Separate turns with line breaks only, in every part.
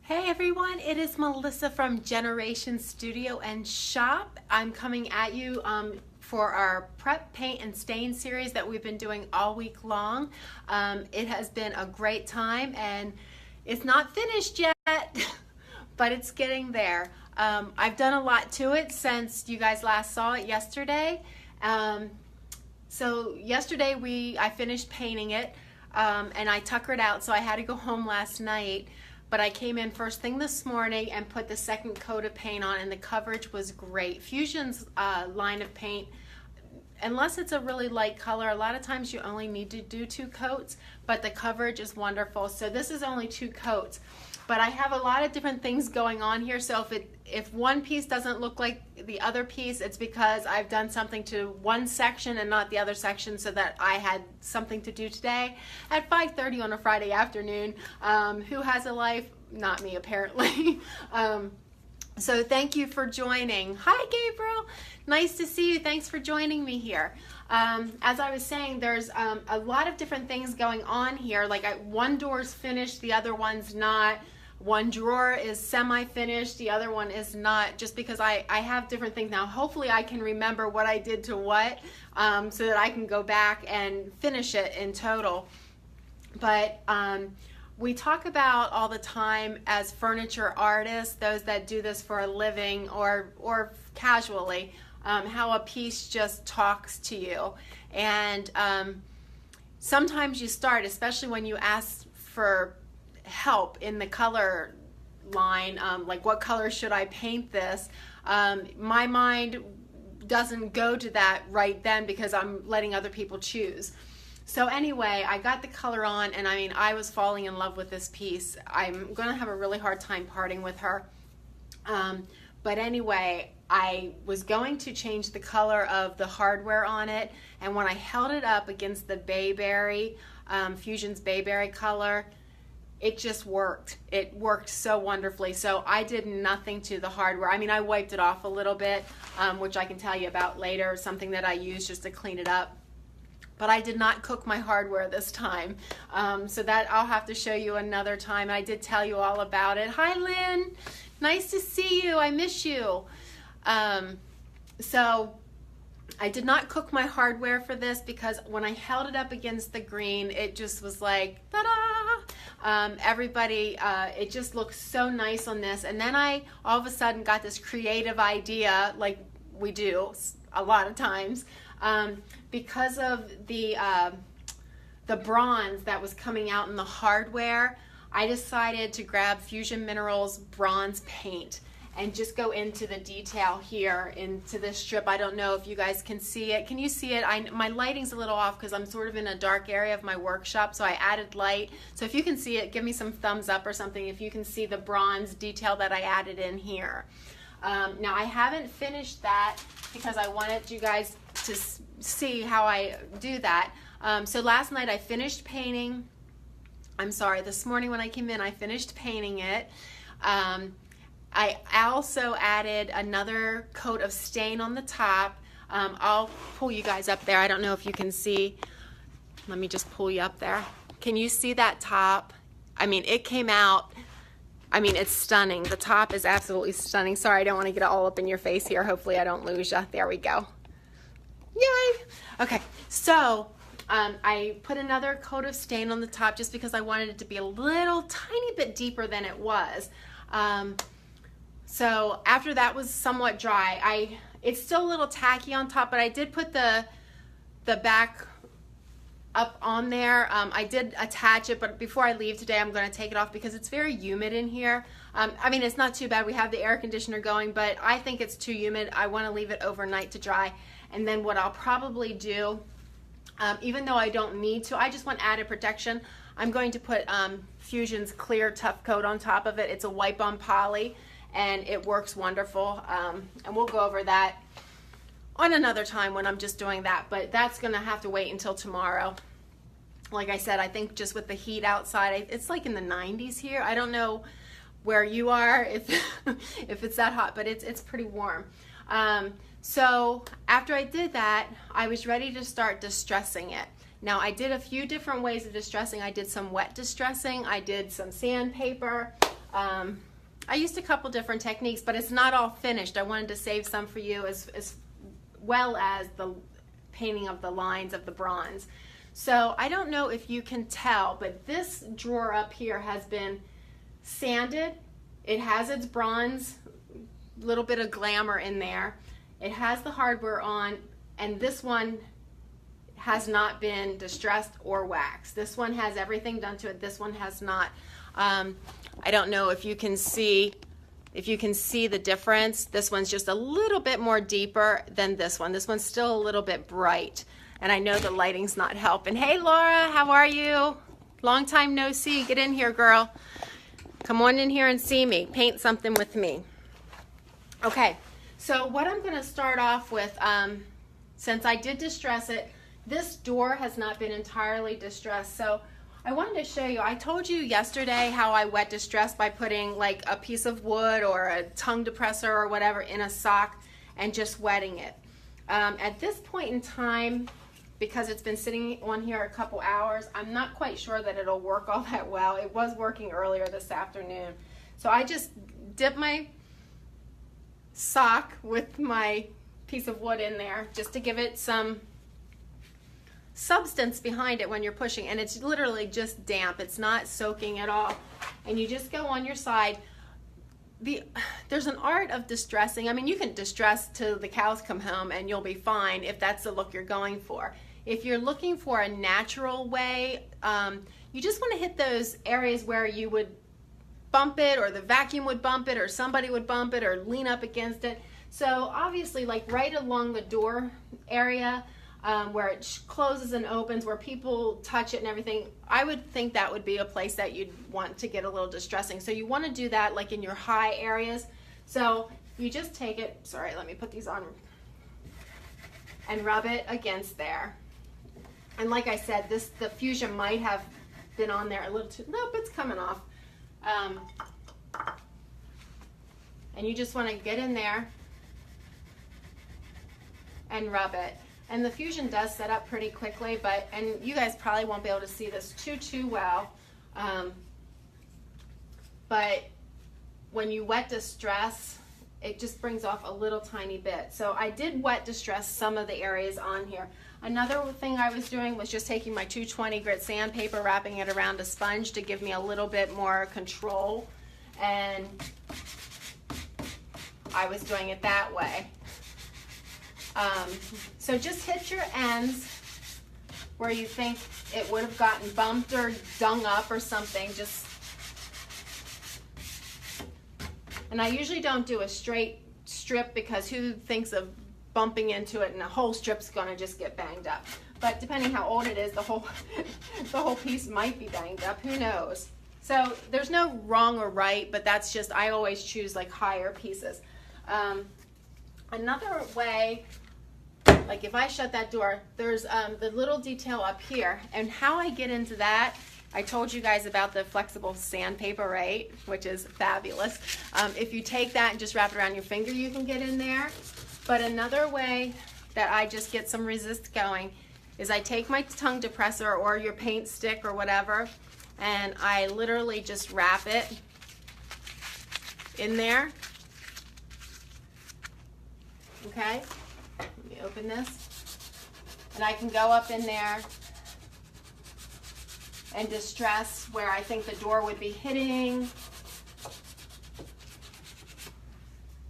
Hey everyone, it is Melissa from Generation Studio and Shop. I'm coming at you for our prep, paint, and stain series that we've been doing all week long. It has been a great time and it's not finished yet, but it's getting there. I've done a lot to it since you guys last saw it yesterday. So yesterday I finished painting it and I tuckered out, so I had to go home last night. But I came in first thing this morning and put the second coat of paint on, and the coverage was great. Fusion's line of paint, unless it's a really light color, a lot of times you only need to do 2 coats, but the coverage is wonderful. So this is only 2 coats. But I have a lot of different things going on here, so if one piece doesn't look like the other piece, it's because I've done something to one section and not the other section, so that I had something to do today at 5:30 on a Friday afternoon. Who has a life? Not me, apparently. So thank you for joining. Hi, Gabriel. Nice to see you. Thanks for joining me here. As I was saying, there's a lot of different things going on here. Like one door's finished, the other one's not. One drawer is semi-finished, the other one is not, just because I have different things now. Hopefully I can remember what I did to what, so that I can go back and finish it in total. But we talk about all the time as furniture artists, those that do this for a living or casually, how a piece just talks to you. And sometimes you start, especially when you ask for help in the color line, like what color should I paint this, my mind doesn't go to that right then because I'm letting other people choose. So anyway, I got the color on, and I was falling in love with this piece. I'm gonna have a really hard time parting with her, but anyway, I was going to change the color of the hardware on it, and when I held it up against the Bayberry, Fusion's Bayberry color, it just worked. It worked so wonderfully. So I did nothing to the hardware. I wiped it off a little bit, which I can tell you about later, something that I used just to clean it up. But I did not cook my hardware this time. So that I'll have to show you another time. I did tell you all about it. Hi, Lynn. Nice to see you. I miss you. So I did not cook my hardware for this because when I held it up against the green, it just was like, ta-da! Everybody, it just looks so nice on this. And then I all of a sudden got this creative idea, like we do a lot of times, because of the bronze that was coming out in the hardware. I decided to grab Fusion Minerals bronze paint and just go into the detail here into this strip. I don't know if you guys can see it. Can you see it? My lighting's a little off because I'm sort of in a dark area of my workshop, so I added light. So if you can see it, give me some thumbs up or something if you can see the bronze detail that I added in here. Now I haven't finished that because I wanted you guys to see how I do that. So last night I finished painting. I'm sorry, this morning when I came in I finished painting it. I also added another coat of stain on the top. I'll pull you guys up there. I don't know if you can see. Let me just pull you up there. Can you see that top? It came out. It's stunning. The top is absolutely stunning. Sorry, I don't want to get it all up in your face here. Hopefully I don't lose you. There we go. Yay! Okay, so I put another coat of stain on the top just because I wanted it to be a little tiny bit deeper than it was. So after that was somewhat dry, it's still a little tacky on top, but I did put the back up on there. I did attach it, but before I leave today, I'm going to take it off because it's very humid in here. It's not too bad. We have the air conditioner going, but I think it's too humid. I want to leave it overnight to dry. And then what I'll probably do, even though I don't need to, I just want added protection, I'm going to put Fusion's clear tough coat on top of it. It's a wipe-on poly, and it works wonderful. And we'll go over that on another time when I'm just doing that, but that's gonna have to wait until tomorrow. Like I said, I think just with the heat outside, it's like in the 90s here. I don't know where you are, if it's that hot, but it's pretty warm. So after I did that, I was ready to start distressing it. Now I did a few different ways of distressing. I did some wet distressing, I did some sandpaper, I used a couple different techniques, but it's not all finished. I wanted to save some for you as well as the painting of the lines of the bronze. So I don't know if you can tell, but this drawer up here has been sanded. It has its bronze, little bit of glamour in there. It has the hardware on, and this one has not been distressed or waxed. This one has everything done to it. This one has not. I don't know if you can see the difference. This one's just a little bit more deeper than this one. This one's still a little bit bright, and I know the lighting's not helping. Hey Laura, how are you? Long time no see. Get in here, girl. Come on in here and see me. Paint something with me. Okay, so what I'm going to start off with, since I did distress it, this door has not been entirely distressed, so I wanted to show you. I told you yesterday how I wet distress by putting like a piece of wood or a tongue depressor or whatever in a sock and just wetting it. At this point in time, because it's been sitting on here a couple hours, I'm not quite sure that it'll work all that well. It was working earlier this afternoon. So I just dip my sock with my piece of wood in there just to give it some substance behind it when you're pushing, and it's literally just damp. It's not soaking at all, and you just go on your side. There's an art of distressing. I mean, you can distress till the cows come home and you'll be fine if that's the look you're going for. If you're looking for a natural way, you just want to hit those areas where you would bump it, or the vacuum would bump it, or somebody would bump it, or lean up against it. So obviously, like right along the door area, where it closes and opens, where people touch it and everything, I would think that would be a place that you'd want to get a little distressing. So you want to do that like in your high areas. So you just take it, sorry, let me put these on, and rub it against there. And like I said, the fusion might have been on there a little too, nope, it's coming off. And you just want to get in there and rub it. And the fusion does set up pretty quickly, and you guys probably won't be able to see this too well, but when you wet distress, it just brings off a little tiny bit. So I did wet distress some of the areas on here. Another thing I was doing was just taking my 220 grit sandpaper, wrapping it around a sponge to give me a little bit more control, and I was doing it that way. So just hit your ends where you think it would have gotten bumped or dung up or something. And I usually don't do a straight strip, because who thinks of bumping into it and a whole strip's gonna just get banged up. But depending how old it is, the whole piece might be banged up, who knows. So there's no wrong or right, but that's just, I always choose like higher pieces. Another way, like if I shut that door, there's the little detail up here, and how I get into that, I told you guys about the flexible sandpaper, right? Which is fabulous. If you take that and just wrap it around your finger, you can get in there. But another way that I just get some resist going is I take my tongue depressor or your paint stick or whatever, and I literally just wrap it in there. Okay, let me open this, and I can go up in there and distress where I think the door would be hitting,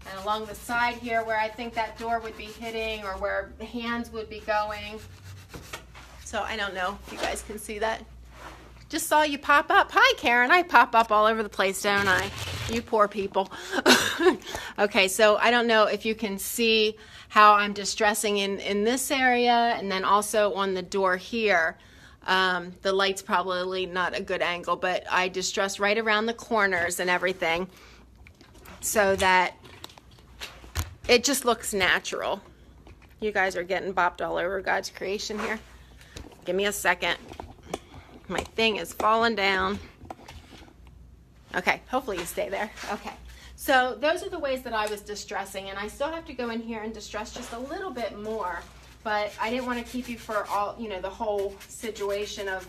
and along the side here where I think that door would be hitting, or where the hands would be going. So I don't know if you guys can see that. Just saw you pop up. Hi Karen, I pop up all over the place, don't I? You poor people. Okay, so I don't know if you can see how I'm distressing in this area, and then also on the door here. The light's probably not a good angle, but I distress right around the corners and everything so that it just looks natural. You guys are getting bopped all over God's creation here. Give me a second. My thing is falling down. Okay, hopefully you stay there. Okay, so those are the ways that I was distressing, and I still have to go in here and distress just a little bit more, but I didn't want to keep you for all, the whole situation of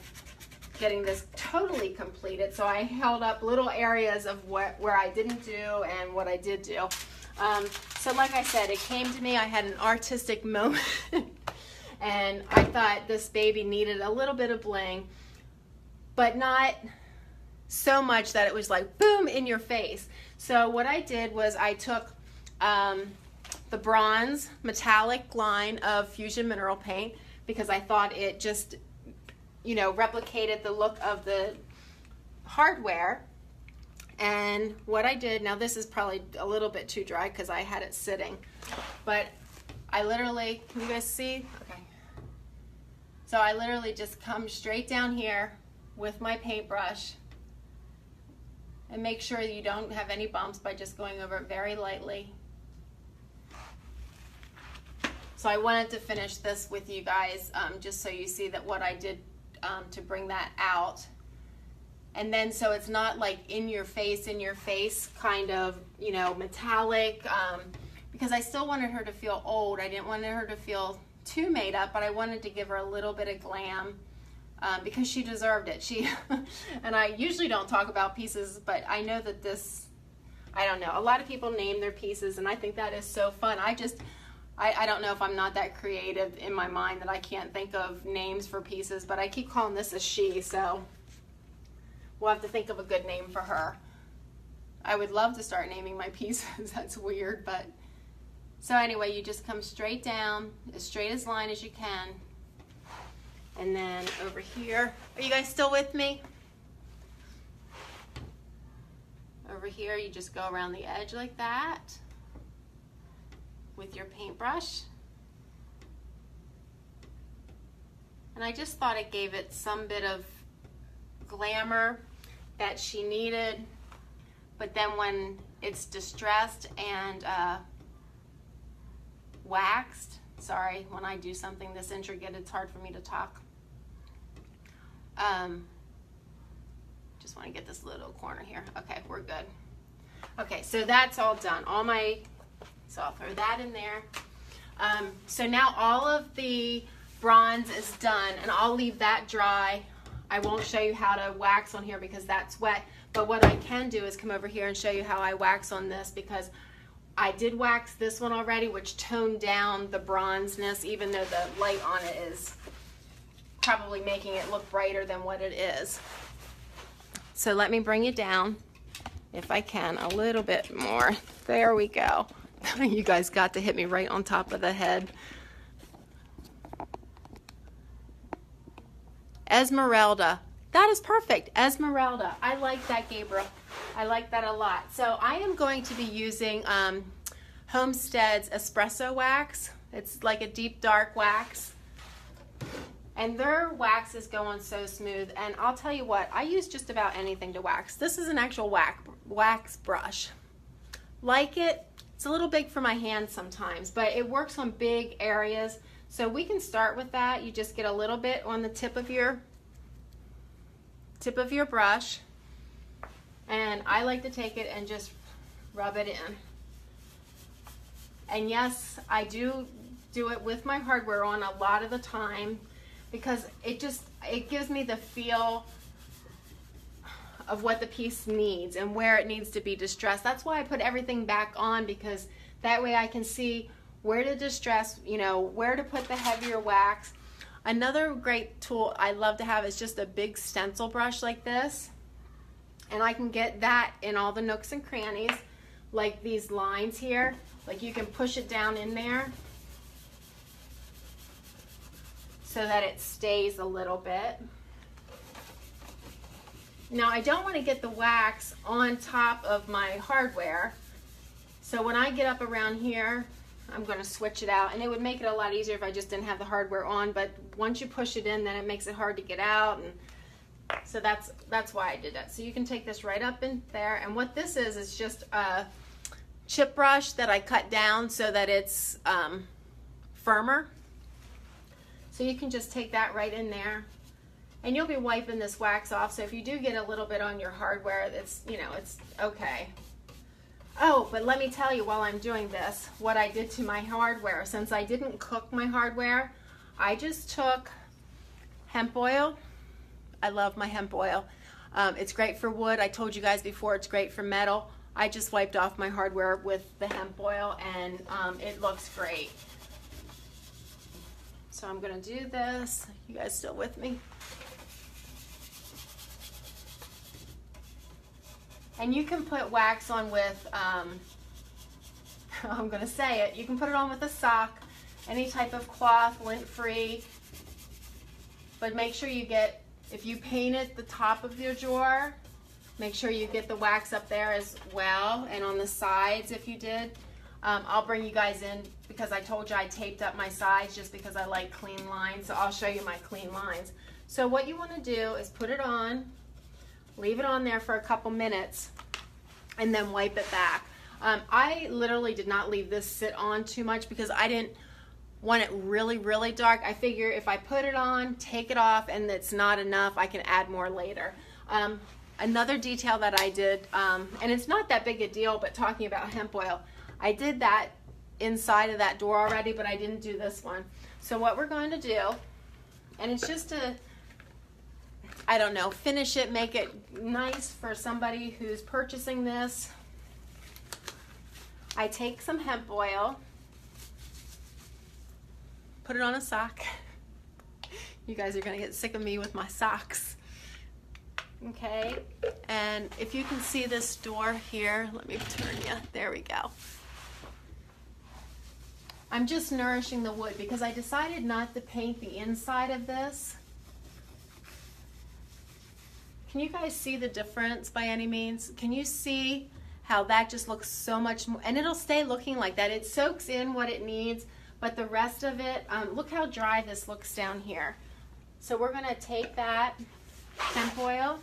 getting this totally completed. So I held up little areas of where I didn't do and what I did do. So like I said, it came to me, I had an artistic moment and I thought this baby needed a little bit of bling, but not so much that it was like boom in your face. So what I did was I took the bronze metallic line of Fusion Mineral Paint because I thought it just, you know, replicated the look of the hardware. And what I did, now this is probably a little bit too dry because I had it sitting, but I literally, can you guys see? Okay. So I literally just come straight down here with my paintbrush and make sure you don't have any bumps by just going over it very lightly. So I wanted to finish this with you guys just so you see that what I did to bring that out. And then so it's not like in your face kind of, you know, metallic, because I still wanted her to feel old. I didn't want her to feel too made up, but I wanted to give her a little bit of glam because she deserved it. And I usually don't talk about pieces, but I know that this, I don't know, a lot of people name their pieces and I think that is so fun. I don't know if I'm not that creative in my mind that I can't think of names for pieces, but I keep calling this a she, so we'll have to think of a good name for her. I would love to start naming my pieces. That's weird, but so anyway, you just come straight down, as straight as line as you can. And then over here, are you guys still with me? Over here, you just go around the edge like that with your paintbrush. And I just thought it gave it some bit of glamour that she needed, but then when it's distressed and waxed, sorry, when I do something this intricate, it's hard for me to talk. Just want to get this little corner here. Okay, we're good. Okay, so that's all done. So I'll throw that in there. So now all of the bronze is done, and I'll leave that dry. I won't show you how to wax on here because that's wet, but what I can do is come over here and show you how I wax on this, because I did wax this one already, which toned down the bronzeness, even though the light on it is probably making it look brighter than what it is. So let me bring it down, if I can, a little bit more. There we go. You guys got to hit me right on top of the head. Esmeralda. That is perfect. Esmeralda. I like that, Gabriel. I like that a lot. So I am going to be using Homestead's espresso wax. It's like a deep dark wax. And their waxes go on so smooth. And I'll tell you what, I use just about anything to wax. This is an actual wax brush. Like it. It's a little big for my hands sometimes, but it works on big areas. So we can start with that. You just get a little bit on the tip of your brush. And I like to take it and just rub it in. And yes, I do it with my hardware on a lot of the time, because it gives me the feel of what the piece needs and where it needs to be distressed. That's why I put everything back on, because that way I can see where to distress, you know, where to put the heavier wax. Another great tool I love to have is just a big stencil brush like this. And I can get that in all the nooks and crannies, like these lines here. Like you can push it down in there so that it stays a little bit. Now I don't want to get the wax on top of my hardware. So when I get up around here, I'm going to switch it out, and it would make it a lot easier if I just didn't have the hardware on, but once you push it in, then it makes it hard to get out, and so that's why I did that. So you can take this right up in there, and what this is just a chip brush that I cut down so that it's firmer. So you can just take that right in there, and you'll be wiping this wax off, so if you do get a little bit on your hardware, it's, you know, it's okay. Oh, but let me tell you while I'm doing this, what I did to my hardware. Since I didn't cook my hardware, I just took hemp oil, I love my hemp oil. It's great for wood. I told you guys before it's great for metal. I just wiped off my hardware with the hemp oil, and it looks great. So I'm gonna do this. You guys still with me? And you can put wax on with, I'm gonna say it, you can put it on with a sock, any type of cloth, lint-free, but make sure you get, if you painted the top of your drawer, make sure you get the wax up there as well, and on the sides if you did. I'll bring you guys in because I told you I taped up my sides just because I like clean lines, so I'll show you my clean lines. So what you want to do is put it on, leave it on there for a couple minutes, and then wipe it back. I literally did not leave this sit on too much because I didn't want it really, really dark. I figure if I put it on, take it off, and it's not enough, I can add more later. Another detail that I did, and it's not that big a deal, but talking about hemp oil, I did that inside of that door already, but I didn't do this one. So what we're going to do, and it's just to, I don't know, finish it, make it nice for somebody who's purchasing this. I take some hemp oil, put it on a sock. You guys are gonna get sick of me with my socks. Okay, and if you can see this door here, let me turn you, there we go. I'm just nourishing the wood because I decided not to paint the inside of this. Can you guys see the difference by any means? Can you see how that just looks so much more, and it'll stay looking like that. It soaks in what it needs, but the rest of it, look how dry this looks down here. So we're gonna take that hemp oil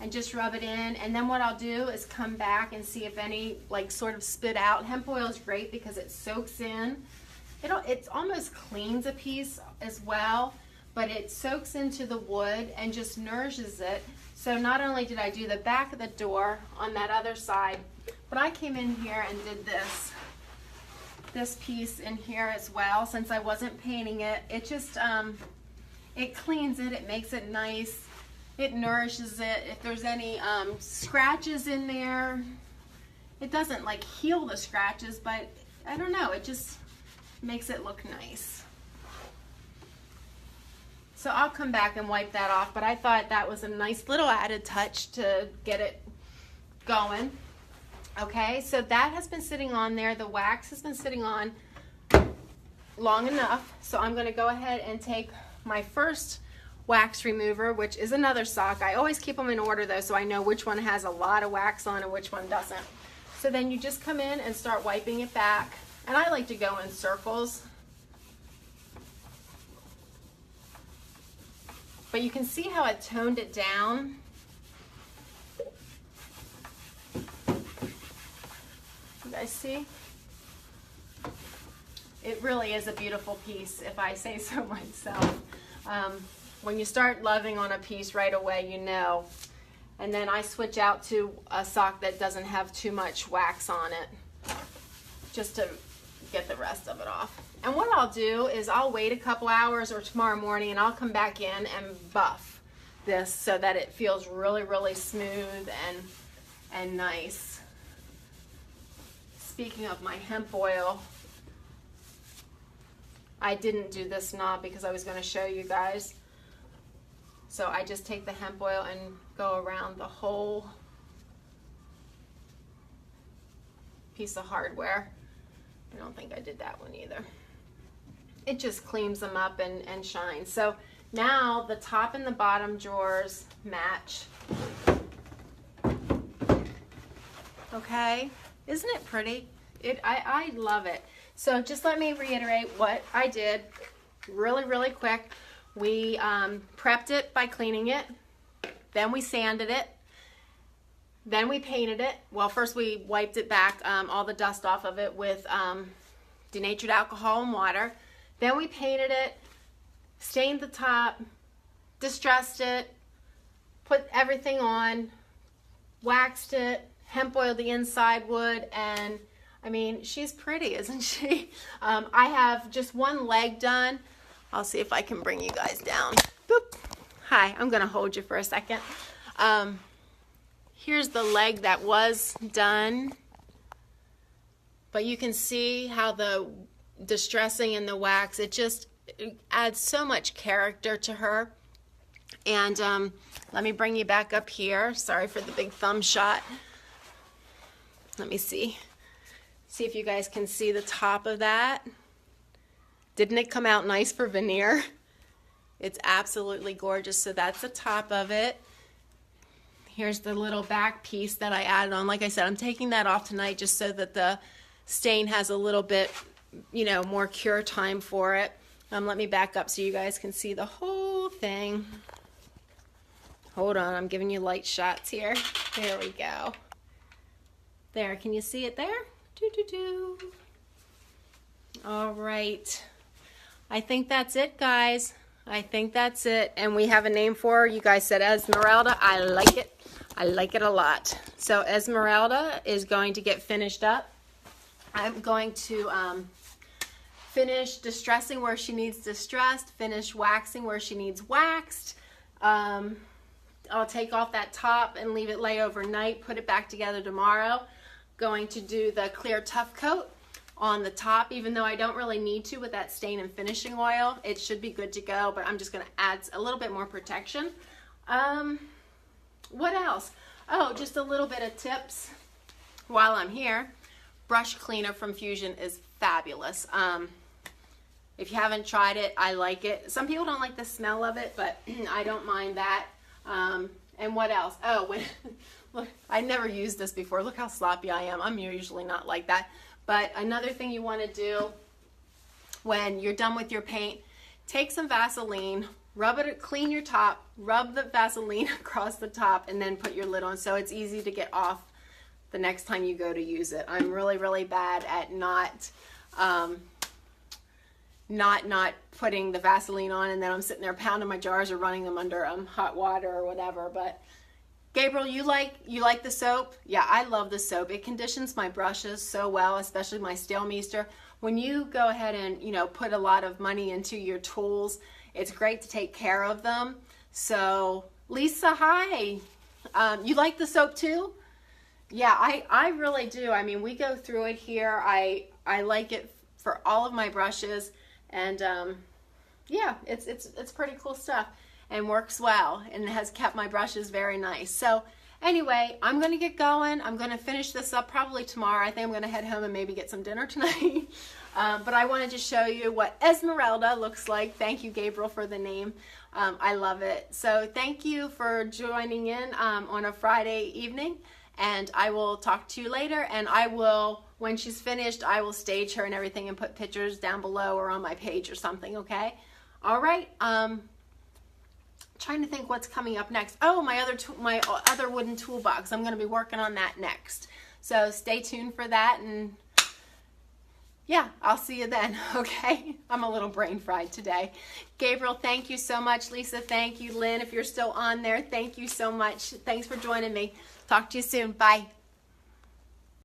and just rub it in, and then what I'll do is come back and see if any like sort of spit out. Hemp oil is great because it soaks in. It almost cleans a piece as well, but it soaks into the wood and just nourishes it. So not only did I do the back of the door on that other side, but I came in here and did this piece in here as well. Since I wasn't painting it, it just it cleans it, it makes it nice, it nourishes it. If there's any scratches in there, it doesn't like heal the scratches, but I don't know, it just makes it look nice. So I'll come back and wipe that off, but I thought that was a nice little added touch to get it going. Okay, so that has been sitting on there. The wax has been sitting on long enough. So I'm gonna go ahead and take my first wax remover, which is another sock. I always keep them in order though, so I know which one has a lot of wax on and which one doesn't. So then you just come in and start wiping it back. And I like to go in circles. But you can see how it toned it down. You guys see? It really is a beautiful piece, if I say so myself. When you start loving on a piece right away, you know. And then I switch out to a sock that doesn't have too much wax on it, just to get the rest of it off. And what I'll do is I'll wait a couple hours or tomorrow morning and I'll come back in and buff this so that it feels really, really smooth and nice. Speaking of my hemp oil, I didn't do this knob because I was going to show you guys. So I just take the hemp oil and go around the whole piece of hardware. I don't think I did that one either. It just cleans them up and shines. So now the top and the bottom drawers match. Okay, isn't it pretty? I love it. So just let me reiterate what I did really, really quick. We prepped it by cleaning it, then we sanded it, then we painted it. Well, first we wiped it back, all the dust off of it with denatured alcohol and water. Then we painted it, stained the top, distressed it, put everything on, waxed it, hemp oiled the inside wood, and I mean, she's pretty, isn't she? I have just one leg done. I'll see if I can bring you guys down. Boop. Hi, I'm gonna hold you for a second. Here's the leg that was done, but you can see how the distressing and the wax, it adds so much character to her. And let me bring you back up here. Sorry for the big thumb shot. Let me see if you guys can see the top of that. Didn't it come out nice for veneer? It's absolutely gorgeous. So that's the top of it. Here's the little back piece that I added on. Like I said, I'm taking that off tonight just so that the stain has a little bit, you know, more cure time for it. Let me back up so you guys can see the whole thing. Hold on, I'm giving you light shots here. There we go. There, can you see it there? Doo-doo-doo. All right. I think that's it, guys. I think that's it. And we have a name for her. You guys said Esmeralda. I like it. I like it a lot. So Esmeralda is going to get finished up. I'm going to finish distressing where she needs distressed, finish waxing where she needs waxed. I'll take off that top and leave it lay overnight, put it back together tomorrow. Going to do the clear tough coat on the top, even though I don't really need to with that stain and finishing oil. It should be good to go, but I'm just going to add a little bit more protection. What else? Oh, just a little bit of tips while I'm here. Brush cleaner from Fusion is fabulous. If you haven't tried it, I like it. Some people don't like the smell of it, but I don't mind that. And what else? Oh, look, I never used this before. Look how sloppy I am. I'm usually not like that. But another thing you want to do when you're done with your paint, take some Vaseline, rub it, clean your top, rub the Vaseline across the top, and then put your lid on so it's easy to get off the next time you go to use it. I'm really, really bad at not putting the Vaseline on, and then I'm sitting there pounding my jars or running them under hot water or whatever. But Gabriel, you like the soap? Yeah, I love the soap. It conditions my brushes so well, especially my SteelMeister. When you go ahead and, you know, put a lot of money into your tools, it's great to take care of them. So, Lisa, hi. You like the soap too? Yeah, I really do. I mean, we go through it here. I like it for all of my brushes, and yeah, it's pretty cool stuff and works well and has kept my brushes very nice. So anyway, I'm going to get going. I'm going to finish this up probably tomorrow. I think I'm going to head home and maybe get some dinner tonight. But I wanted to show you what Esmeralda looks like. Thank you, Gabriel, for the name. I love it. So thank you for joining in on a Friday evening, and I will talk to you later. And I will, when she's finished, I will stage her and everything and put pictures down below or on my page or something, okay? All right. Trying to think what's coming up next. Oh, my other wooden toolbox. I'm going to be working on that next. So stay tuned for that, and yeah, I'll see you then, okay? I'm a little brain fried today. Gabriel, thank you so much. Lisa, thank you. Lynn, if you're still on there, thank you so much. Thanks for joining me. Talk to you soon. Bye.